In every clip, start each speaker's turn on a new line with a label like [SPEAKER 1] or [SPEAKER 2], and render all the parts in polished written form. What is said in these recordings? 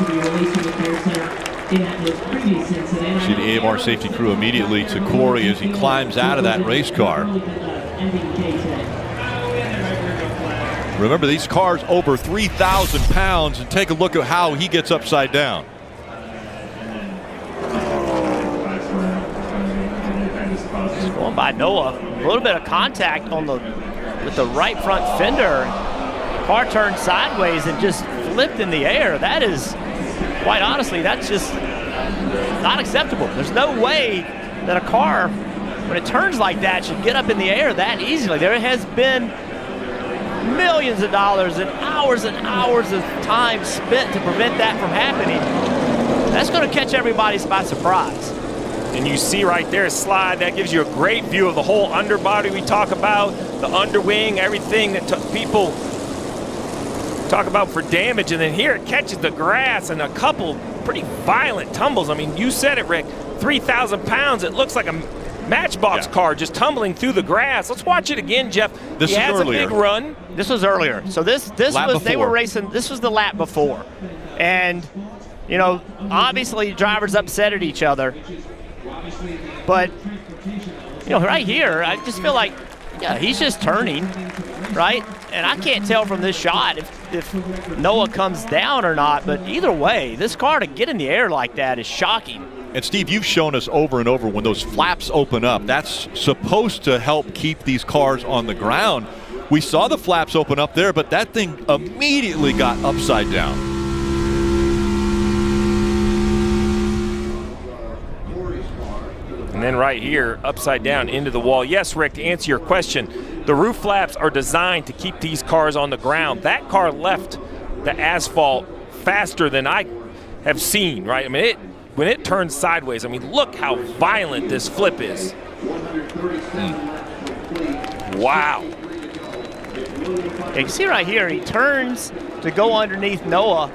[SPEAKER 1] See the AMR safety crew immediately to Corey as he climbs out of that race car. Remember, these cars over 3,000 pounds, and take a look at how he gets upside down.
[SPEAKER 2] Just going by Noah, a little bit of contact on with the right front fender. Car turned sideways and just flipped in the air. That is, quite honestly, that's just not acceptable. There's no way that a car, when it turns like that, should get up in the air that easily. There has been millions of dollars and hours of time spent to prevent that from happening. That's going to catch everybody by surprise.
[SPEAKER 3] And you see right there a slide that gives you a great view of the whole underbody we talk about, the underwing, everything that people talk about for damage. And then here it catches the grass and a couple pretty violent tumbles. I mean, you said it, Rick, 3,000 pounds. It looks like a Matchbox car just tumbling through the grass. Let's watch it again, Jeff.
[SPEAKER 1] This
[SPEAKER 3] he
[SPEAKER 1] is
[SPEAKER 3] has
[SPEAKER 1] earlier.
[SPEAKER 3] a big run.
[SPEAKER 2] This was earlier. So this was, they were racing, this was the lap before. And, you know, obviously drivers upset at each other. But, you know, right here, I just feel like, yeah, he's just turning, right? And I can't tell from this shot if Noah comes down or not, but either way, this car to get in the air like that is shocking.
[SPEAKER 1] And Steve, you've shown us over and over when those flaps open up, that's supposed to help keep these cars on the ground. We saw the flaps open up there, but that thing immediately got upside down.
[SPEAKER 3] And then right here, upside down into the wall. Yes, Rick, to answer your question, the roof flaps are designed to keep these cars on the ground. That car left the asphalt faster than I have seen, right? I mean, when it turns sideways, I mean, look how violent this flip is. Wow.
[SPEAKER 2] You can see right here, he turns to go underneath Noah,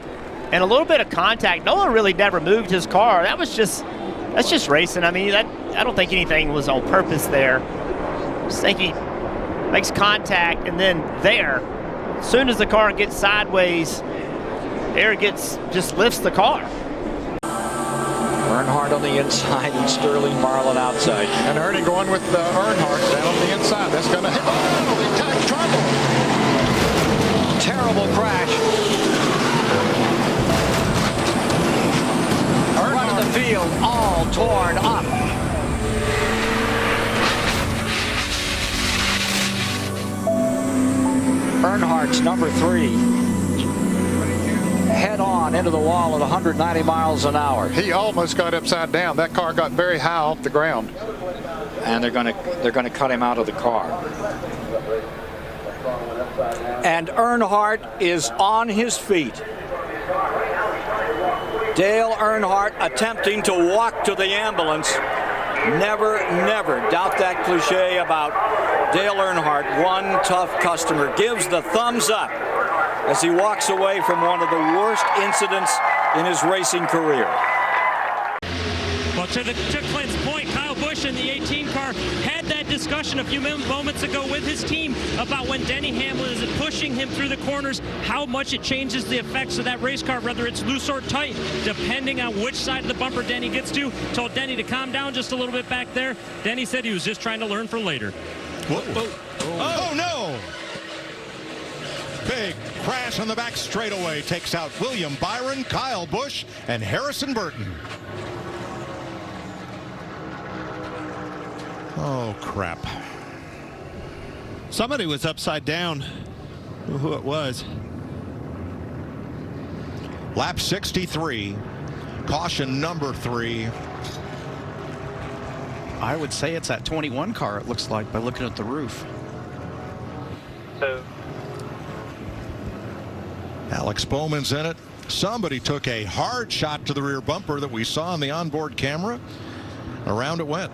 [SPEAKER 2] and a little bit of contact. Noah really never moved his car. That's just racing. I mean, I don't think anything was on purpose there. Just think he makes contact, and then there, as soon as the car gets sideways, air just lifts the car.
[SPEAKER 4] Earnhardt on the inside and Sterling Marlin outside.
[SPEAKER 5] And Ernie going with Earnhardt down on the inside. That's going to hit. Oh, he got trouble.
[SPEAKER 4] Terrible crash. Front of the field all torn up. Earnhardt's number 3. Head on into the wall at 190 miles an hour.
[SPEAKER 5] He almost got upside down. That car got very high off the ground.
[SPEAKER 4] And they're going to cut him out of the car. And Earnhardt is on his feet. Dale Earnhardt attempting to walk to the ambulance. Never doubt that cliche about Dale Earnhardt. One tough customer gives the thumbs up as he walks away from one of the worst incidents in his racing career.
[SPEAKER 6] Well, to Clint's point, Kyle Busch in the 18 car had that discussion a few moments ago with his team about when Denny Hamlin is pushing him through the corners, how much it changes the effects of that race car, whether it's loose or tight, depending on which side of the bumper Denny gets to. Told Denny to calm down just a little bit back there. Denny said he was just trying to learn for later.
[SPEAKER 7] Whoa. Oh, no! Big crash on the back straightaway takes out William Byron, Kyle Busch, and Harrison Burton. Oh, crap.
[SPEAKER 8] Somebody was upside down. Who it was.
[SPEAKER 7] Lap 63. Caution number 3.
[SPEAKER 8] I would say it's that 21 car, it looks like, by looking at the roof.
[SPEAKER 7] Alex Bowman's in it. Somebody took a hard shot to the rear bumper that we saw on the onboard camera. Around it went.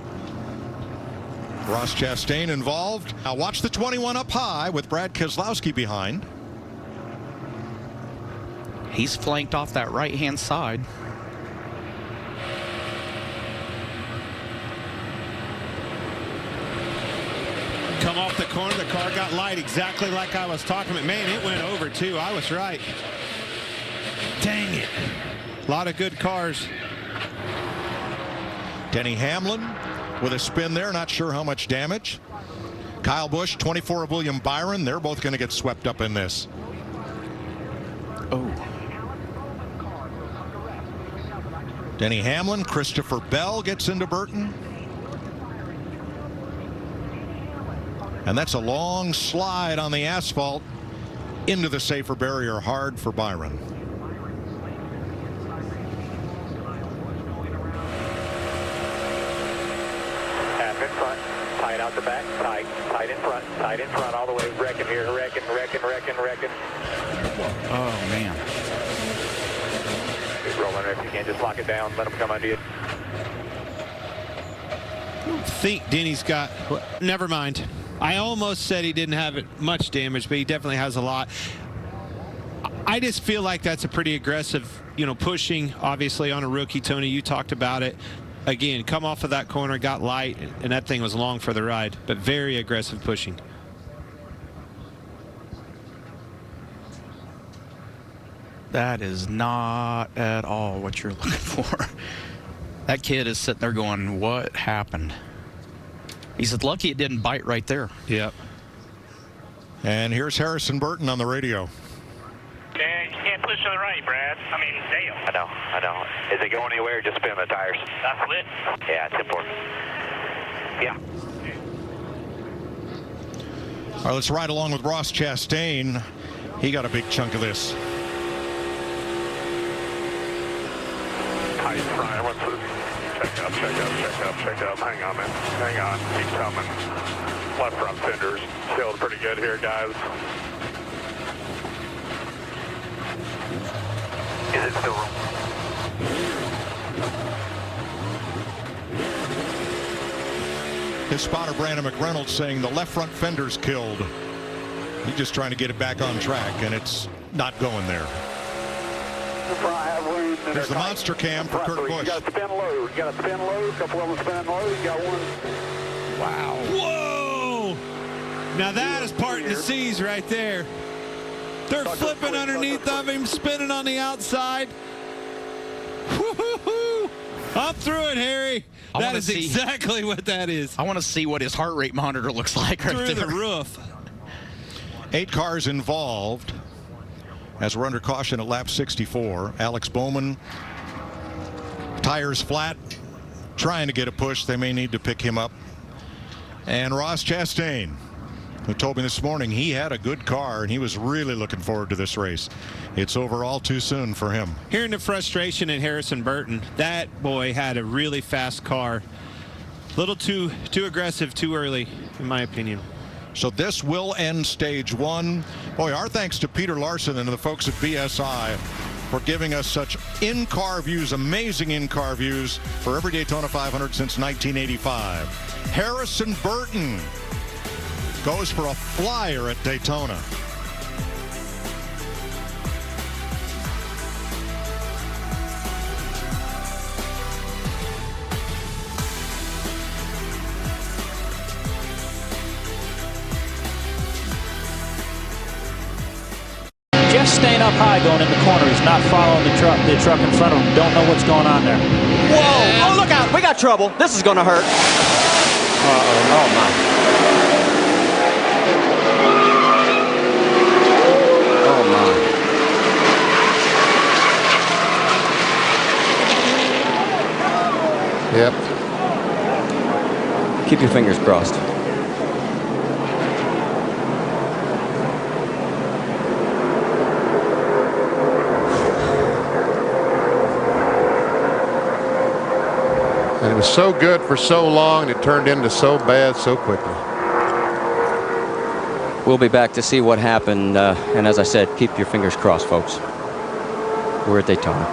[SPEAKER 7] Ross Chastain involved. Now watch the 21 up high with Brad Keselowski behind.
[SPEAKER 8] He's flanked off that right-hand side. Come off the corner, the car got light exactly like I was talking about. Man, it went over too. I was right. Dang it. A lot of good cars.
[SPEAKER 7] Denny Hamlin with a spin there, not sure how much damage. Kyle Busch, 24 of William Byron. They're both going to get swept up in this.
[SPEAKER 8] Oh.
[SPEAKER 7] Denny Hamlin, Christopher Bell gets into Burton. And that's a long slide on the asphalt into the safer barrier, hard for Byron.
[SPEAKER 9] Half in front, tight out the back, tight in front all the way, wrecking here, wrecking.
[SPEAKER 8] Oh, man.
[SPEAKER 9] Keep rolling if you can, just lock it down, let them come under you.
[SPEAKER 8] I don't think Denny's got, never mind. I almost said he didn't have much damage, but he definitely has a lot. I just feel like that's a pretty aggressive, pushing, obviously, on a rookie. Tony, you talked about it. Again, come off of that corner, got light, and that thing was long for the ride, but very aggressive pushing.
[SPEAKER 10] That is not at all what you're looking for. That kid is sitting there going, what happened? He said, lucky it didn't bite right there.
[SPEAKER 8] Yep.
[SPEAKER 7] And here's Harrison Burton on the radio.
[SPEAKER 9] Yeah, you can't push to the right, Brad. I mean, Dale. I know. Is it going anywhere or just spinning the tires? That's lit. Yeah, it's important. Yeah.
[SPEAKER 7] All right, let's ride along with Ross Chastain. He got a big chunk of this.
[SPEAKER 9] Tight front. What's the... Check up. Hang on, man. Hang on. Keep coming. Left front fenders. Still pretty good here, guys. Is it still wrong?
[SPEAKER 7] His spotter, Brandon McReynolds, saying the left front fender's killed. He's just trying to get it back on track, and it's not going there. There's the monster cam for Kurt Busch.
[SPEAKER 9] You got to spin low. A couple of them spinning low. You got one.
[SPEAKER 8] Wow. Whoa! Now that is parting the seas right there. They're flipping underneath of him, spinning on the outside. Woo-hoo-hoo! Up through it, Harry. That is exactly what that is.
[SPEAKER 10] I want to see what his heart rate monitor looks like right
[SPEAKER 8] through
[SPEAKER 10] there.
[SPEAKER 8] the roof.
[SPEAKER 7] 8 cars involved as we're under caution at lap 64. Alex Bowman, tires flat, trying to get a push. They may need to pick him up. And Ross Chastain, who told me this morning he had a good car and he was really looking forward to this race. It's over all too soon for him.
[SPEAKER 8] Hearing the frustration in Harrison Burton, that boy had a really fast car. A little too aggressive too early, in my opinion.
[SPEAKER 7] So this will end stage 1. Boy, our thanks to Peter Larson and the folks at BSI for giving us such in-car views, amazing in-car views for every Daytona 500 since 1985. Harrison Burton goes for a flyer at Daytona.
[SPEAKER 11] Just staying up high going in the corner. He's not following the truck in front of him. Don't know what's going on there.
[SPEAKER 12] Whoa! Oh, look out! We got trouble. This is going to hurt. Uh-oh. Oh, my. Oh, my.
[SPEAKER 13] Yep. Keep your fingers crossed.
[SPEAKER 5] And it was so good for so long, and it turned into so bad so quickly.
[SPEAKER 13] We'll be back to see what happened. And as I said, keep your fingers crossed, folks. We're at Daytona.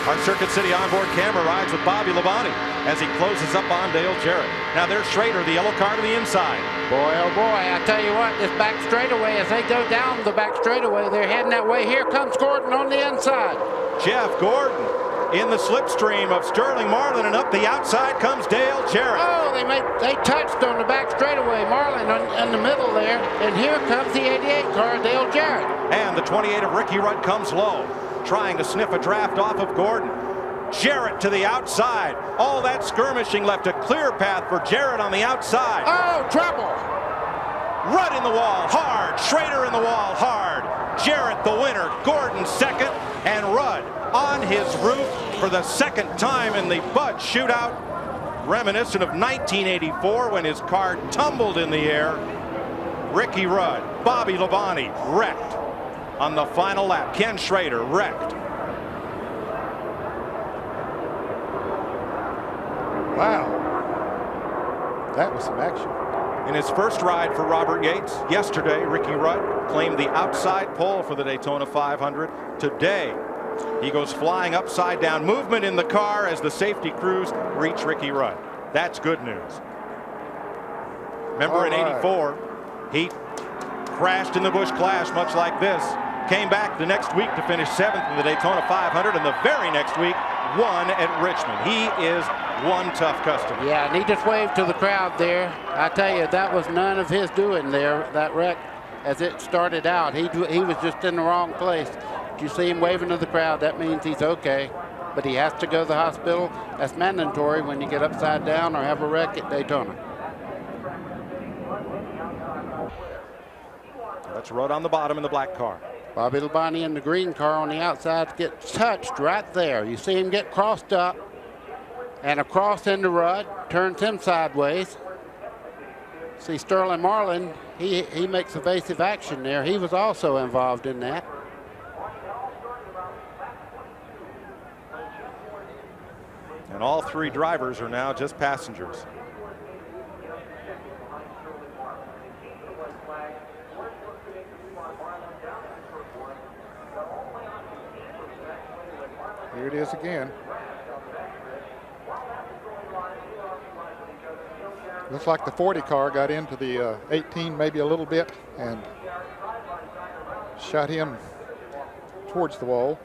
[SPEAKER 14] Our Circuit City onboard camera rides with Bobby Labonte as he closes up on Dale Jarrett. Now there's Schrader, the yellow car to the inside.
[SPEAKER 15] Boy, oh boy, I tell you what, this back straightaway, as they go down the back straightaway, they're heading that way. Here comes Gordon on the inside.
[SPEAKER 14] Jeff Gordon in the slipstream of Sterling Marlin, and up the outside comes Dale Jarrett.
[SPEAKER 15] Oh, they touched on the back straightaway. Marlin in the middle there, and here comes the 88 car, Dale Jarrett.
[SPEAKER 14] And the 28 of Ricky Rudd comes low, trying to sniff a draft off of Gordon. Jarrett to the outside. All that skirmishing left a clear path for Jarrett on the outside.
[SPEAKER 15] Oh, trouble.
[SPEAKER 14] Rudd in the wall, hard. Schrader in the wall, hard. Jarrett the winner, Gordon second, and Rudd on his roof for the second time in the Bud shootout, reminiscent of 1984 when his car tumbled in the air. Ricky Rudd, Bobby Labonte wrecked on the final lap. Ken Schrader wrecked.
[SPEAKER 5] Wow. That was some action.
[SPEAKER 14] In his first ride for Robert Yates yesterday, Ricky Rudd claimed the outside pole for the Daytona 500. Today, he goes flying upside down. Movement in the car as the safety crews reach Ricky Rudd. That's good news. Remember in '84, he crashed in the Busch Clash much like this. Came back the next week to finish 7th in the Daytona 500, and the very next week won at Richmond. He is one tough customer.
[SPEAKER 15] Yeah, and he just waved to the crowd there. I tell you, that was none of his doing there, that wreck. As it started out, he was just in the wrong place. You see him waving to the crowd, that means he's okay. But he has to go to the hospital. That's mandatory when you get upside down or have a wreck at Daytona.
[SPEAKER 14] That's Rudd on the bottom in the black car.
[SPEAKER 15] Bobby Labonte in the green car on the outside gets touched right there. You see him get crossed up and across into Rudd, turns him sideways. See Sterling Marlin, he makes evasive action there. He was also involved in that.
[SPEAKER 14] And all three drivers are now just passengers.
[SPEAKER 5] Here it is again. Looks like the 40 car got into the 18 maybe a little bit and shot him towards the wall.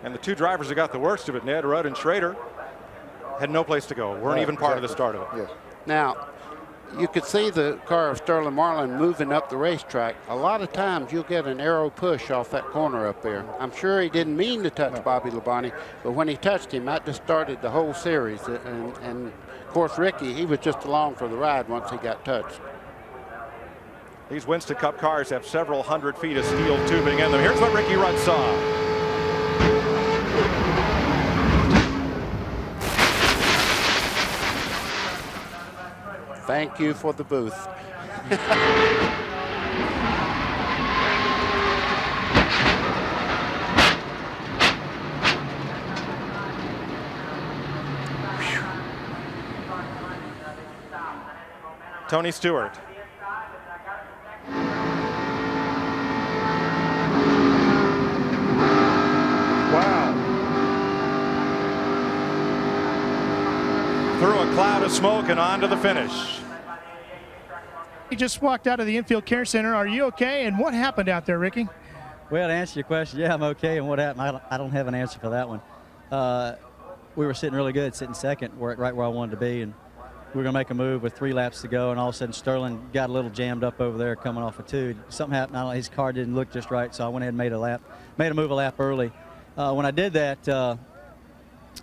[SPEAKER 14] And the two drivers that got the worst of it, Ned, Rudd and Schrader, had no place to go. Weren't even part of the start of it.
[SPEAKER 5] Yes.
[SPEAKER 15] Now, you could see the car of Sterling Marlin moving up the racetrack. A lot of times you'll get an arrow push off that corner up there. I'm sure he didn't mean to touch Bobby Labonte, but when he touched him, that just started the whole series. And of course, Ricky, he was just along for the ride once he got touched.
[SPEAKER 14] These Winston Cup cars have several hundred feet of steel tubing in them. Here's what Ricky Rudd saw.
[SPEAKER 15] Thank you for the booth.
[SPEAKER 14] Tony Stewart. Wow. Through a cloud of smoke and on to the finish.
[SPEAKER 16] He just walked out of the infield care center. Are you okay? And what happened out there, Ricky?
[SPEAKER 17] Well, to answer your question, yeah, I'm okay. And what happened, I don't have an answer for that one. We were sitting really good, sitting second, right where I wanted to be. And we were going to make a move with 3 laps to go. And all of a sudden, Sterling got a little jammed up over there coming off of 2. Something happened. I don't know, his car didn't look just right. So I went ahead and made a move a lap early. When I did that,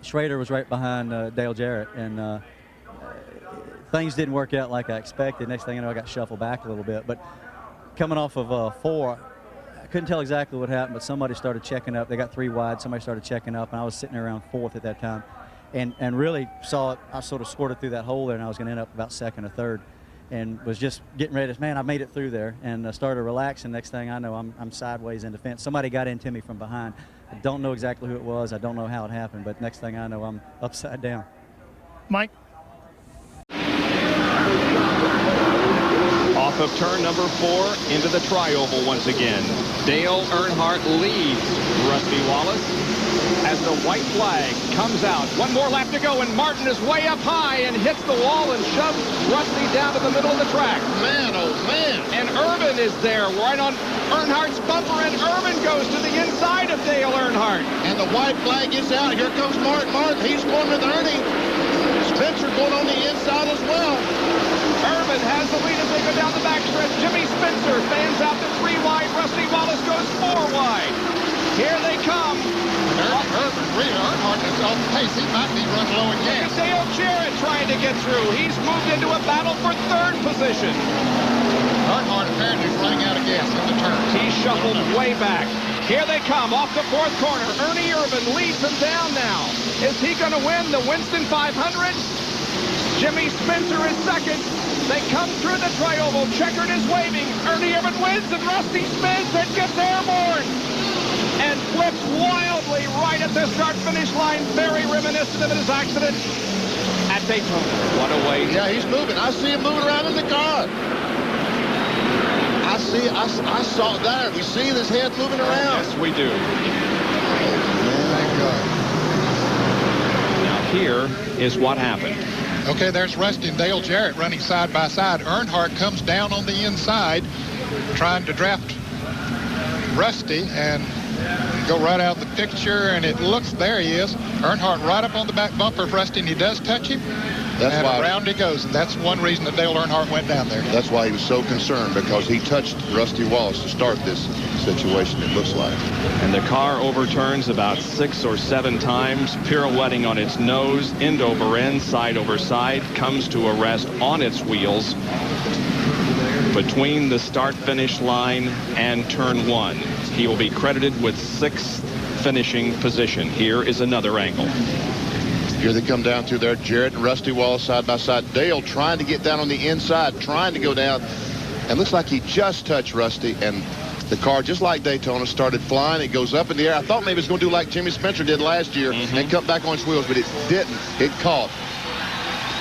[SPEAKER 17] Schrader was right behind Dale Jarrett. And things didn't work out like I expected. Next thing I know, I got shuffled back a little bit. But coming off of 4, I couldn't tell exactly what happened, but somebody started checking up. They got 3 wide. Somebody started checking up, and I was sitting around 4th at that time. And really saw it. I sort of squirted through that hole there, and I was going to end up about 2nd or 3rd. And was just getting ready to, man, I made it through there. And started relaxing. Next thing I know, I'm sideways in the fence. Somebody got into me from behind. I don't know exactly who it was. I don't know how it happened. But next thing I know, I'm upside down.
[SPEAKER 16] Mike?
[SPEAKER 18] Off of turn number 4 into the tri-oval once again. Dale Earnhardt leads Rusty Wallace as the white flag comes out. One more lap to go, and Martin is way up high and hits the wall and shoves Rusty down to the middle of the track.
[SPEAKER 7] Man, oh man.
[SPEAKER 18] And Urban is there right on Earnhardt's bumper, and Urban goes to the inside of Dale Earnhardt.
[SPEAKER 7] And the white flag is out. Here comes Mark Martin. He's going with Ernie. Spencer going on the inside as well.
[SPEAKER 18] Urban has the lead as they go down the backstretch. Jimmy Spencer fans out to 3 wide. Rusty Wallace goes 4 wide. Here they come.
[SPEAKER 5] Earnhardt is off pace. He might be running low in gas.
[SPEAKER 18] Dale Jarrett trying to get through. He's moved into a battle for 3rd position.
[SPEAKER 5] Earnhardt apparently is running out of gas in the turn.
[SPEAKER 18] He's shuffled way back. Here they come off the 4th corner. Ernie Urban leads them down now. Is he going to win the Winston 500? Jimmy Spencer is 2nd. They come through the tri-oval. Checkered is waving. Ernie Urban wins, and Rusty spins and gets airborne and flips wildly right at the start-finish line. Very reminiscent of his accident at Daytona. What a way.
[SPEAKER 7] Yeah, he's moving. I see him moving around in the car. I saw it there. We see his head moving around.
[SPEAKER 18] Yes, we do.
[SPEAKER 7] Thank God.
[SPEAKER 18] Now here is what happened.
[SPEAKER 5] Okay, there's Rusty and Dale Jarrett running side by side. Earnhardt comes down on the inside trying to draft Rusty and go right out of the picture, and it looks, there he is. Earnhardt right up on the back bumper of Rusty, and he does touch him.
[SPEAKER 7] That's
[SPEAKER 5] and
[SPEAKER 7] why
[SPEAKER 5] around he goes, and that's one reason that Dale Earnhardt went down there.
[SPEAKER 7] That's why he was so concerned, because he touched Rusty Wallace to start this situation, it looks like.
[SPEAKER 18] And the car overturns about 6 or 7 times, pirouetting on its nose, end over end, side over side, comes to a rest on its wheels between the start-finish line and turn 1. He will be credited with 6th finishing position. Here is another angle.
[SPEAKER 7] Here they come down through there. Jarrett and Rusty Wallace side by side. Dale trying to get down on the inside, trying to go down. And looks like he just touched Rusty, and the car, just like Daytona, started flying. It goes up in the air. I thought maybe it was going to do like Jimmy Spencer did last year and come back on its wheels, but it didn't. It caught.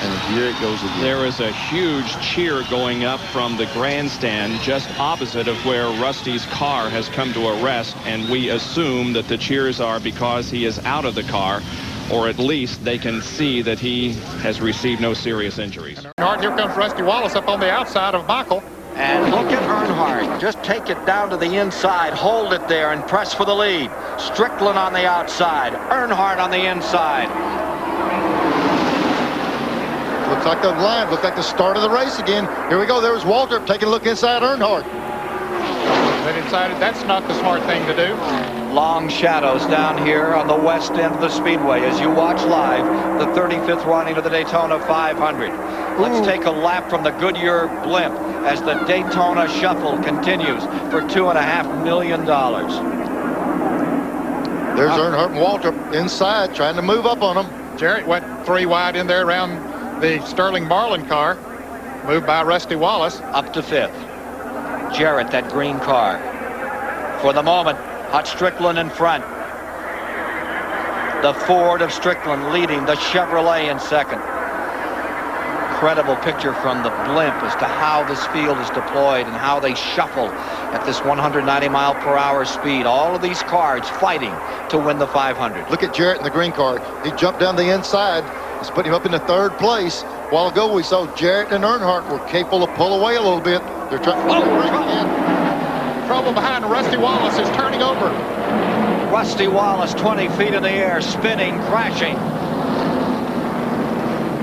[SPEAKER 7] And here it goes again.
[SPEAKER 18] There is a huge cheer going up from the grandstand just opposite of where Rusty's car has come to a rest, and we assume that the cheers are because he is out of the car, or at least they can see that he has received no serious injuries.
[SPEAKER 5] Earnhardt, here comes Rusty Wallace up on the outside of Michael.
[SPEAKER 4] And look at Earnhardt. Just take it down to the inside, hold it there, and press for the lead. Strickland on the outside, Earnhardt on the inside.
[SPEAKER 7] Looks like the line, looks like the start of the race again. Here we go. There's Walter taking a look inside Earnhardt.
[SPEAKER 5] They decided that's not the smart thing to do.
[SPEAKER 4] Long shadows down here on the west end of the speedway as you watch live the 35th running of the Daytona 500. Let's take a lap from the Goodyear blimp as the Daytona shuffle continues for $2.5 million.
[SPEAKER 7] There's Earnhardt and Walter inside trying to move up on them.
[SPEAKER 5] Jarrett went 3 wide in there around the Sterling Marlin car, moved by Rusty Wallace.
[SPEAKER 4] Up to 5th. Jarrett, that green car. For the moment, Hut Strickland in front. The Ford of Strickland leading the Chevrolet in 2nd. Incredible picture from the blimp as to how this field is deployed and how they shuffle at this 190 mile per hour speed. All of these cars fighting to win the 500.
[SPEAKER 7] Look at Jarrett in the green car. He jumped down the inside. It's putting him up in the 3rd place. A while ago, we saw Jarrett and Earnhardt were capable of pull away a little bit. They're trying to bring it in.
[SPEAKER 5] Trouble behind Rusty Wallace is turning over.
[SPEAKER 4] Rusty Wallace 20 feet in the air, spinning, crashing.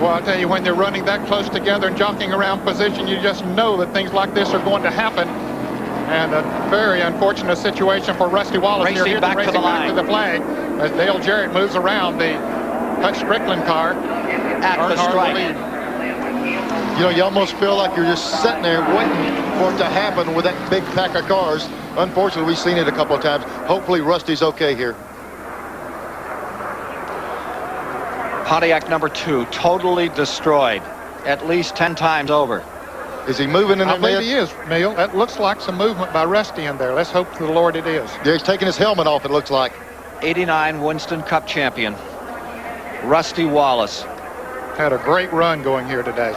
[SPEAKER 5] Well, I'll tell you, when they're running that close together and jockeying around position, you just know that things like this are going to happen. And a very unfortunate situation for Rusty Wallace.
[SPEAKER 4] Racing back to the line.
[SPEAKER 5] To the flag as Dale Jarrett moves around the Hut Strickland car.
[SPEAKER 4] At the stripe.
[SPEAKER 7] You know, you almost feel like you're just sitting there waiting for it to happen with that big pack of cars. Unfortunately, we've seen it a couple of times. Hopefully, Rusty's okay here.
[SPEAKER 4] Pontiac number 2, totally destroyed. At least 10 times over.
[SPEAKER 7] Is he moving in there?
[SPEAKER 5] I believe he is, Neil. That looks like some movement by Rusty in there. Let's hope to the Lord it is.
[SPEAKER 7] Yeah, he's taking his helmet off, it looks like.
[SPEAKER 4] 89 Winston Cup champion, Rusty Wallace.
[SPEAKER 5] Had a great run going here today.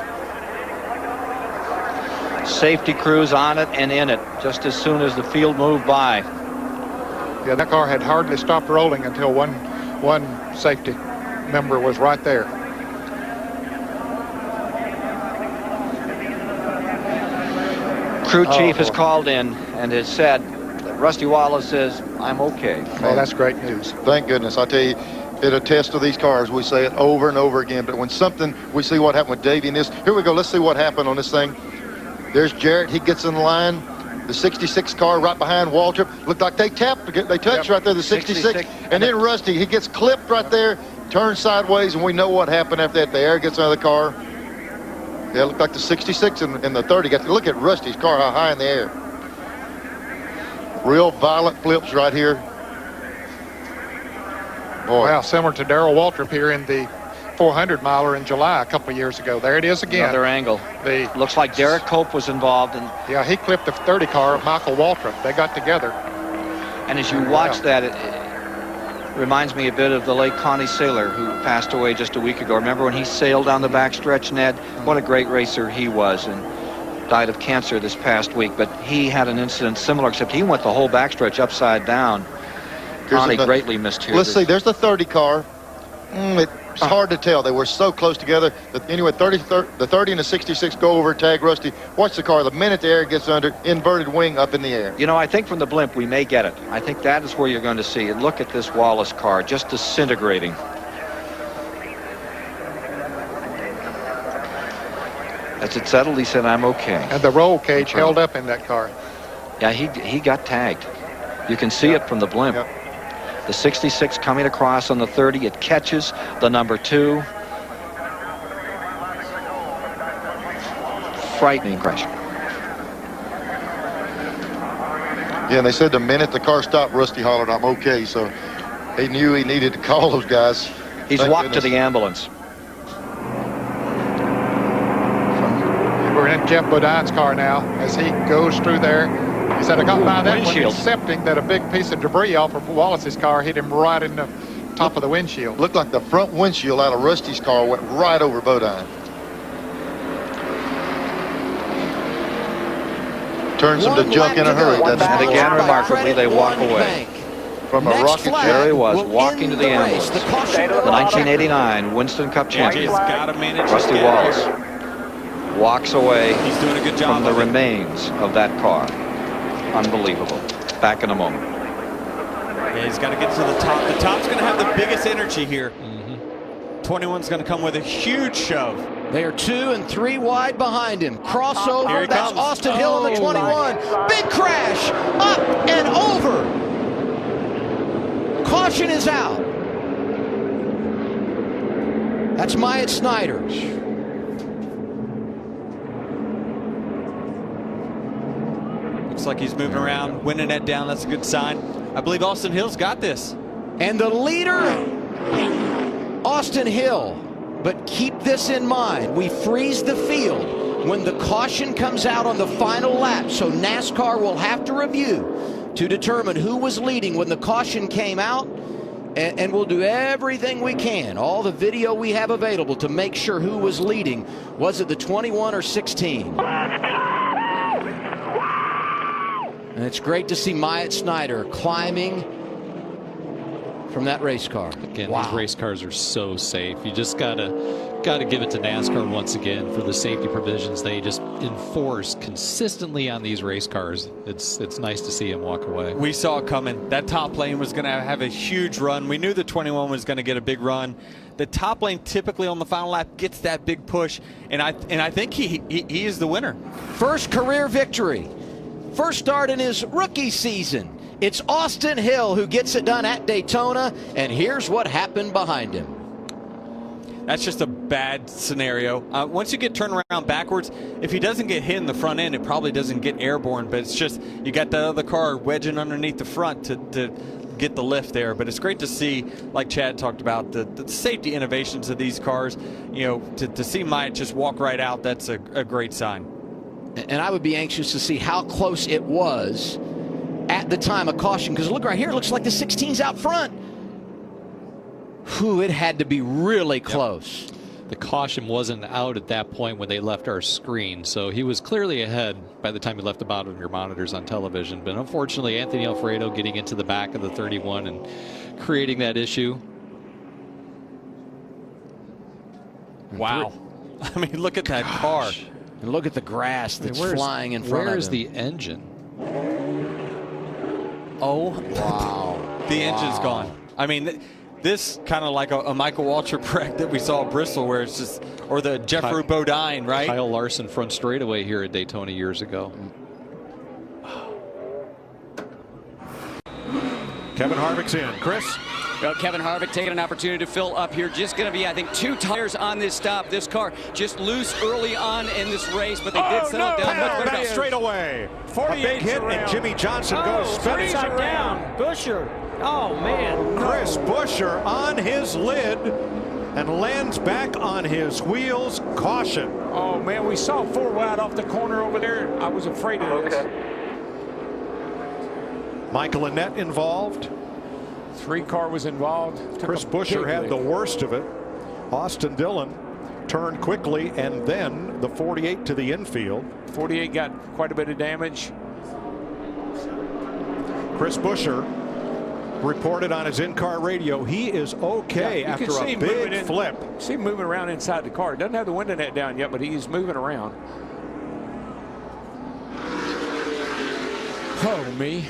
[SPEAKER 4] Safety crews on it and in it just as soon as the field moved by.
[SPEAKER 5] Yeah, that car had hardly stopped rolling until one safety member was right there.
[SPEAKER 19] crew chief has called in and has said that Rusty Wallace says, I'm okay.
[SPEAKER 20] Oh, that's great news.
[SPEAKER 21] Thank goodness. I tell you, it attests to these cars. We say it over and over again, but when something, we see what happened with Davey in this. Here we go. Let's see what happened on this thing. There's Jarrett. He gets in the line. The 66 car right behind Waltrip. Looked like they tapped. They touched right there, the 66. And then Rusty, he gets clipped right there, turns sideways, and we know what happened after that. The air gets out of the car. Yeah, it looked like the 66 and the 30. Look at Rusty's car, how high in the air. Real violent flips right here. Boy.
[SPEAKER 20] Wow, similar to Darrell Waltrip here in the 400 miler in July a couple of years ago. There it is again.
[SPEAKER 19] Another angle. Looks like Derek Cope was involved.
[SPEAKER 20] Yeah, he clipped the 30 car of Michael Waltrip. They got together.
[SPEAKER 19] And as you watch that, it reminds me a bit of the late Connie Saylor, who passed away just a week ago. Remember when he sailed down the backstretch, Ned? What a great racer he was, and died of cancer this past week. But he had an incident similar, except he went the whole backstretch upside down. Connie greatly missed here.
[SPEAKER 21] Let's see, there's the 30 car. It's hard to tell. They were so close together. But anyway, the 30 and the 66 go over, tag Rusty. Watch the car. The minute the air gets under, inverted wing up in the air.
[SPEAKER 19] You know, I think from the blimp we may get it. I think that is where you're going to see it. Look at this Wallace car just disintegrating. As it settled, he said, I'm okay.
[SPEAKER 20] And the roll cage held up in that car.
[SPEAKER 19] Yeah, he got tagged. You can see it from the blimp. The 66 coming across on the 30. It catches the number 2. Frightening crash.
[SPEAKER 21] Yeah, and they said the minute the car stopped, Rusty hollered, I'm okay. So he knew he needed to call those guys.
[SPEAKER 19] He's walked to the ambulance.
[SPEAKER 20] We're in Jeff Bodine's car now as he goes through there. He said, I got by that one, accepting that a big piece of debris off of Wallace's car hit him right in the top of the windshield.
[SPEAKER 21] Looked like the front windshield out of Rusty's car went right over Bodine. Turns them to junk in a hurry. That's
[SPEAKER 19] and again, remarkably, they walk away.
[SPEAKER 21] From a rocket ship.
[SPEAKER 19] There he was, walking to the ambulance. The 1989 Winston Cup champion, Rusty Wallace, walks away from the remains of that car. Unbelievable. Back in a moment.
[SPEAKER 22] Yeah, he's got to get to the top. The top's going to have the biggest energy here. 21's going to come with a huge shove.
[SPEAKER 23] They are 2 and 3 wide behind him. Crossover.
[SPEAKER 22] Here he
[SPEAKER 23] That's
[SPEAKER 22] comes.
[SPEAKER 23] Austin Hill in the 21. Big crash. Up and over. Caution is out. That's Myatt Snyder.
[SPEAKER 22] Looks like he's moving around, winning that down. That's a good sign. I believe Austin Hill's got this.
[SPEAKER 23] And the leader, Austin Hill. But keep this in mind. We freeze the field when the caution comes out on the final lap. So NASCAR will have to review to determine who was leading when the caution came out. And we'll do everything we can, all the video we have available, to make sure who was leading. Was it the 21 or 16? And it's great to see Myatt Snyder climbing from that race car.
[SPEAKER 24] Again, these race cars are so safe. You just gotta give it to NASCAR once again for the safety provisions they just enforce consistently on these race cars. It's nice to see him walk away.
[SPEAKER 22] We saw it coming. That top lane was going to have a huge run. We knew the 21 was going to get a big run. The top lane typically on the final lap gets that big push, and I think he is the winner.
[SPEAKER 23] First career victory. First start in his rookie season. It's Austin Hill who gets it done at Daytona, and here's what happened behind him.
[SPEAKER 22] That's just a bad scenario. Once you get turned around backwards, if he doesn't get hit in the front end, it probably doesn't get airborne, but it's just you got that other car wedging underneath the front to get the lift there. But it's great to see, like Chad talked about, the safety innovations of these cars. You know, to see Myatt just walk right out, that's a great sign.
[SPEAKER 23] And I would be anxious to see how close it was at the time of caution, because look right here, it looks like the 16's out front. Whew, it had to be really close.
[SPEAKER 24] Yep. The caution wasn't out at that point when they left our screen, so he was clearly ahead by the time he left the bottom of your monitors on television. But unfortunately, Anthony Alfredo getting into the back of the 31 and creating that issue.
[SPEAKER 22] Wow. I mean, look at that car.
[SPEAKER 23] And look at the grass that's flying in front of him.
[SPEAKER 24] Where's the engine?
[SPEAKER 23] Oh, wow.
[SPEAKER 22] The engine's gone. I mean, this kind of like a Michael Waltrip wreck that we saw at Bristol, where it's just, or the Jeffrey Bodine, right?
[SPEAKER 24] Kyle Larson front straightaway here at Daytona years ago.
[SPEAKER 7] Kevin Harvick's in. Chris?
[SPEAKER 1] Well, Kevin Harvick taking an opportunity to fill up here. Just going to be, I think, 2 tires on this stop. This car just loose early on in this race, but they did settle down much better.
[SPEAKER 7] Back straightaway. A big hit, and Jimmy Johnson goes spinning.
[SPEAKER 12] Upside down. Busher. Oh, man.
[SPEAKER 7] Chris Buescher on his lid and lands back on his wheels. Caution.
[SPEAKER 2] Oh, man, we saw 4 wide off the corner over there. I was afraid of this.
[SPEAKER 7] Michael Annett involved.
[SPEAKER 2] 3 car was involved.
[SPEAKER 7] Chris Buescher had the worst of it. Austin Dillon turned quickly, and then the 48 to the infield.
[SPEAKER 2] 48 got quite a bit of damage.
[SPEAKER 7] Chris Buescher reported on his in-car radio he is okay after a big flip.
[SPEAKER 2] See him moving around inside the car. Doesn't have the window net down yet, but he's moving around. Oh, me.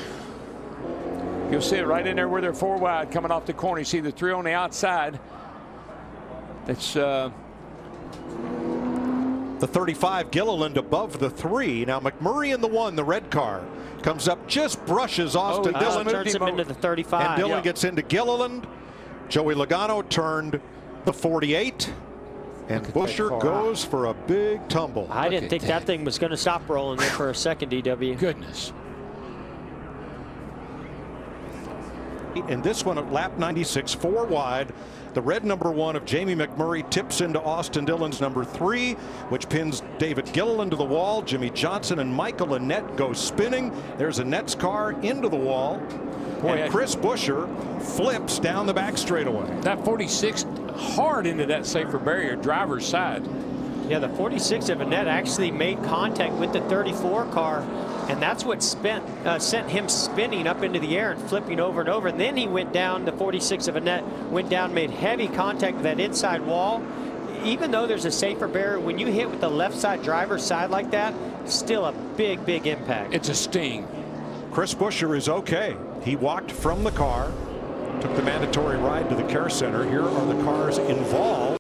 [SPEAKER 2] You'll see it right in there where they're 4 wide coming off the corner. You see the 3 on the outside. It's
[SPEAKER 7] the 35 Gilliland above the 3. Now McMurray in the 1, the red car, comes up, just brushes Austin Dillon.
[SPEAKER 12] Turns him into the 35.
[SPEAKER 7] And Dillon gets into Gilliland. Joey Logano turned the 48. And Buescher goes for a big tumble.
[SPEAKER 12] I didn't think that thing was going to stop rolling there for a second, DW.
[SPEAKER 2] Goodness.
[SPEAKER 7] In this one at lap 96, 4 wide, the red number 1 of Jamie McMurray tips into Austin Dillon's number 3, which pins David Gilliland to the wall. Jimmy Johnson and Michael Annett go spinning. There's Annett's car into the wall. And Chris Buescher flips down the back straightaway.
[SPEAKER 2] That 46 hard into that safer barrier, driver's side.
[SPEAKER 12] Yeah, the 46 of Annett actually made contact with the 34 car, and that's what sent him spinning up into the air and flipping over and over. And then he went down, the 46 of Annett went down, made heavy contact with that inside wall. Even though there's a safer barrier, when you hit with the left side driver's side like that, still a big, big impact.
[SPEAKER 2] It's a sting.
[SPEAKER 7] Chris Buescher is okay. He walked from the car, took the mandatory ride to the care center. Here are the cars involved.